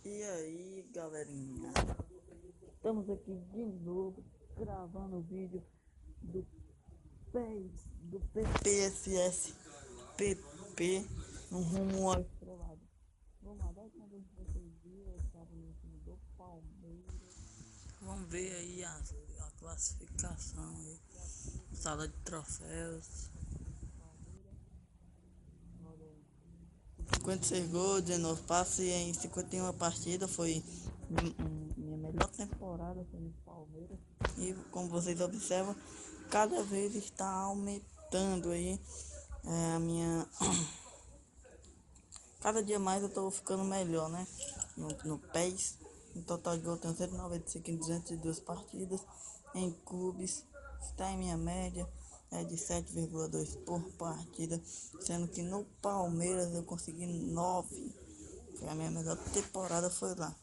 E aí, galerinha, estamos aqui de novo gravando o vídeo do PPSS PP no rumo ao estrelado. Vamos lá, da última vez que vocês viram, eu estava no time do Palmeiras. Vamos ver aí a classificação aí, sala de troféus. 56 gols, 19 passes em 51 partidas, foi minha melhor temporada foi no Palmeiras. E como vocês observam, cada vez está aumentando aí a minha. Cada dia mais eu estou ficando melhor, né? No PES. No total de gol eu tenho 195 em 202 partidas. Em clubes, está em minha média de 7,2 por partida, sendo que no Palmeiras eu consegui 9. Foi a minha melhor temporada, foi lá.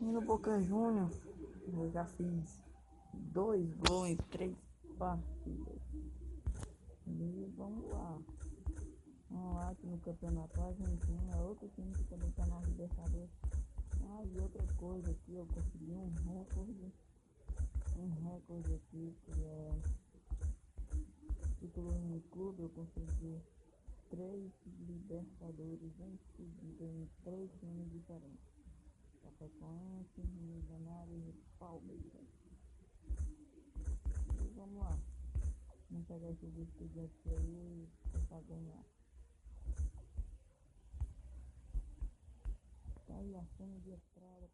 E no Boca Juniors eu já fiz 2 gols em 3 partidas. E vamos lá. Vamos lá, aqui no Campeonato Argentino, é outro time que também está na Libertadores. E outra coisa aqui, eu consegui um recorde aqui, que é título no clube. Eu consegui 3 Libertadores em seguida em 3 times diferentes: Chapecoense, Milionários e Palmeiras. E vamos lá, vamos pegar esse Estudiantes aí e tentar ganhar. Tá aí a cena de estrada.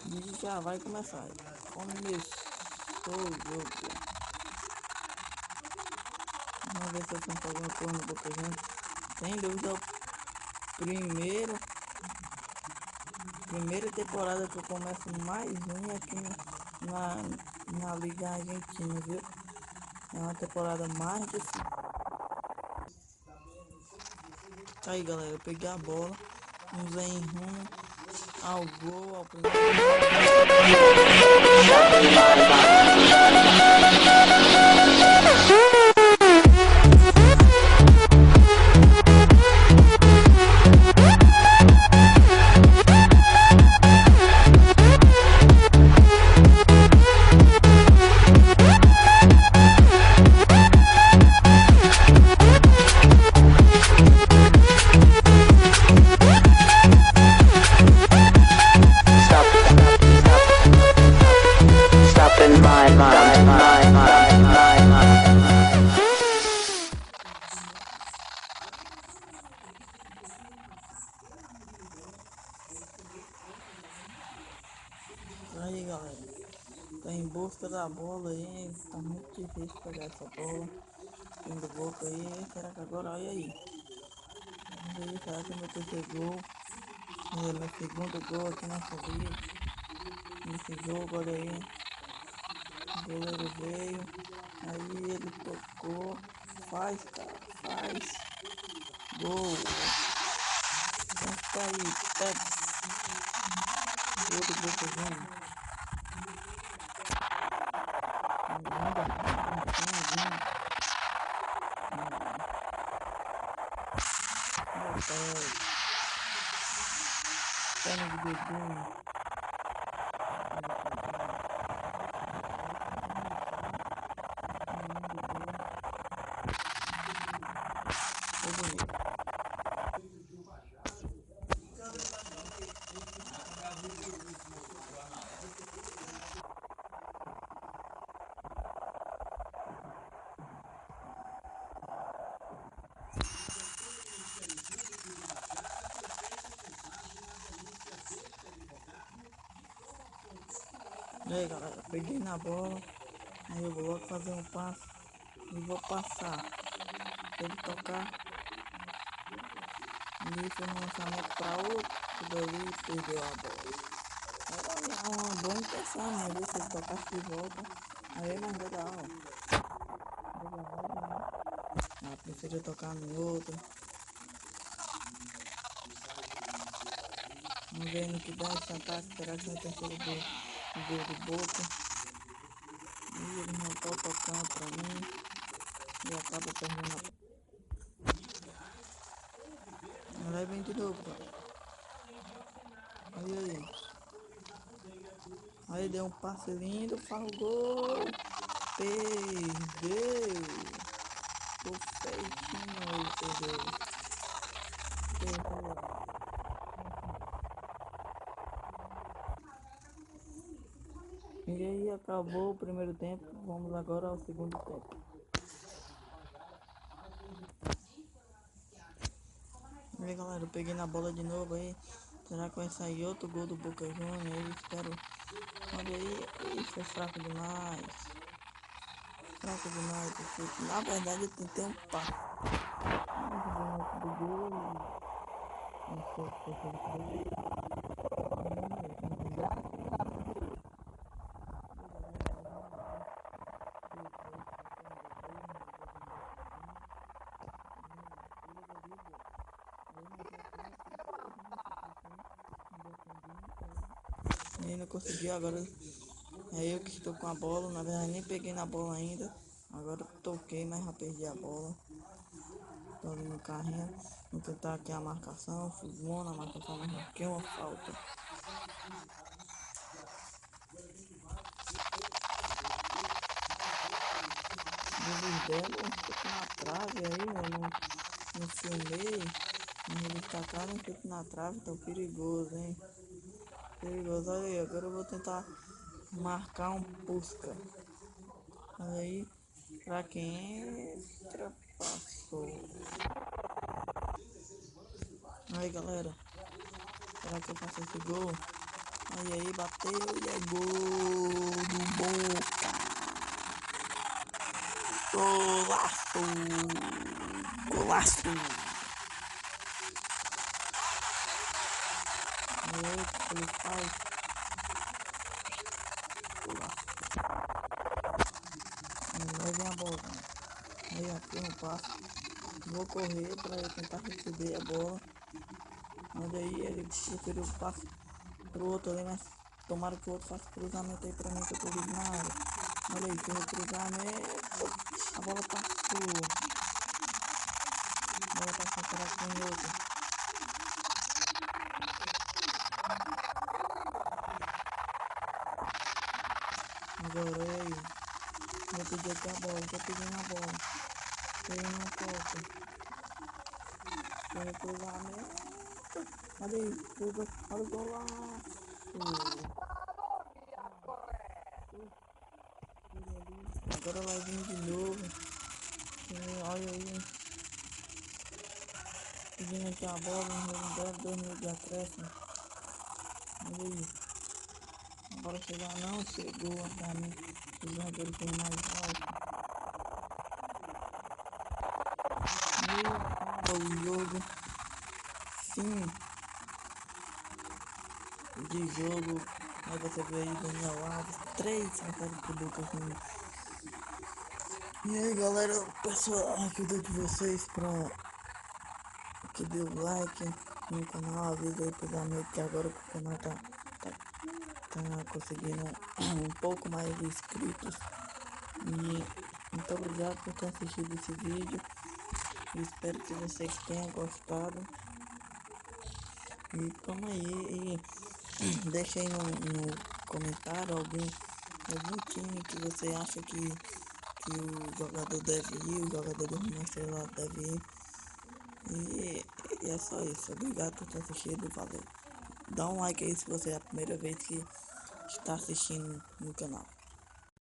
E já vai começar. Começou o jogo. Vamos ver se eu tenho alguma coisa no Boca Juniors. Sem dúvida, primeira temporada que eu começo mais ruim aqui na Liga Argentina, viu? É uma temporada mais difícil. Tá aí, galera, eu peguei a bola. Vamos aí em rumo ao gol, ao primeiro. Aí, galera, tá em busca da bola aí, tá muito difícil pegar essa bola. Time do Boca aí, será que agora, olha aí. Vamos ver, será que é meu terceiro gol? É meu segundo gol aqui nessa vida. Nesse jogo, olha aí. O goleiro veio, aí ele tocou, faz, cara, faz. Gol. Então tá aí, pega. Gol do Boca Juniors. Perna de dedinho. Foi bonito. E aí, galera, peguei na bola. Aí eu vou logo fazer um passo e vou passar. Se ele tocar ali, foi um lançamento para outro dali, perdeu a bola. Era uma boa intenção, né? Ver se ele tocasse de volta. Aí é mais legal, ó. Legal, né? Ah, prefiro tocar no outro. Vamos ver no que dá esse ataque. Será que vai ter sido o gol do Boca? E ele não tá tocando pra mim. E acaba perdendo a. Agora vem de novo, cara. Olha aí. Aí deu um passe lindo, faz o gol. Perdeu. O feitinho aí, perdeu. Perdeu. E aí acabou o primeiro tempo. Vamos agora ao segundo tempo. E aí galera, eu peguei na bola de novo aí. Será que vai sair outro gol do Boca Juniors? Eu espero. Olha aí, foi fraco demais. Fraco demais. Porque, na verdade eu tentei um passe. Mas do gol. Não sei o que foi que e não consegui agora. É eu que estou com a bola. Na verdade nem peguei na bola ainda. Agora toquei, mas já perdi a bola. Tô ali no carrinho. Vou tentar aqui a marcação. Fui bom na marcação, mas marquei uma falta. Eles deram um chute na trave aí, eu não filmei. Mas eles tacaram um chute na trave, tão perigoso, hein? Perigoso, olha aí, agora eu vou tentar marcar um Pusca. Olha aí, pra quem entra, passou. Aí galera, será que eu faço esse gol? Aí, bateu e é gol do Boca. Golaço! Golaço! Eita, ele faz golaço. Aí vem a bola. Aí aqui no passo. Vou correr para eu tentar receber a bola. Mas aí ele preferiu o passe pro outro ali, mas tomara que o outro faça cruzamento aí pra mim que eu tô livre na área. Olha aí, fez o cruzamento. A bola passou. A bola passou para com o outro. Agora aí. Vou pedir aqui a bola, tô pedindo a bola. Ele não toca. Tem o cruzamento. Olha aí, olha o golaço. Agora vai vir de novo. Olha aí. Pedindo aqui a bola, um breve 2 minutos de acréscimo. Olha aí. Agora chegar não, chegou pra mim. O zagueiro foi mais alto. E acaba o jogo. Fim de jogo. Aí você vê aí Daniel Alves. 3 marcados pro Lucas Juniors. E aí galera, pessoal, ajuda de vocês pra que dê o like no canal, avisa aí pros amigos que agora o canal tá conseguindo um pouco mais de inscritos. E muito obrigado por ter assistido esse vídeo. Eu espero que vocês tenham gostado. E toma aí e deixa aí no comentário algum time que você acha que o jogador deve ir, o jogador do Rumo Estrela deve ir. E é só isso. Obrigado por ter assistido. Valeu. Dá um like aí se você é a primeira vez que está assistindo no canal.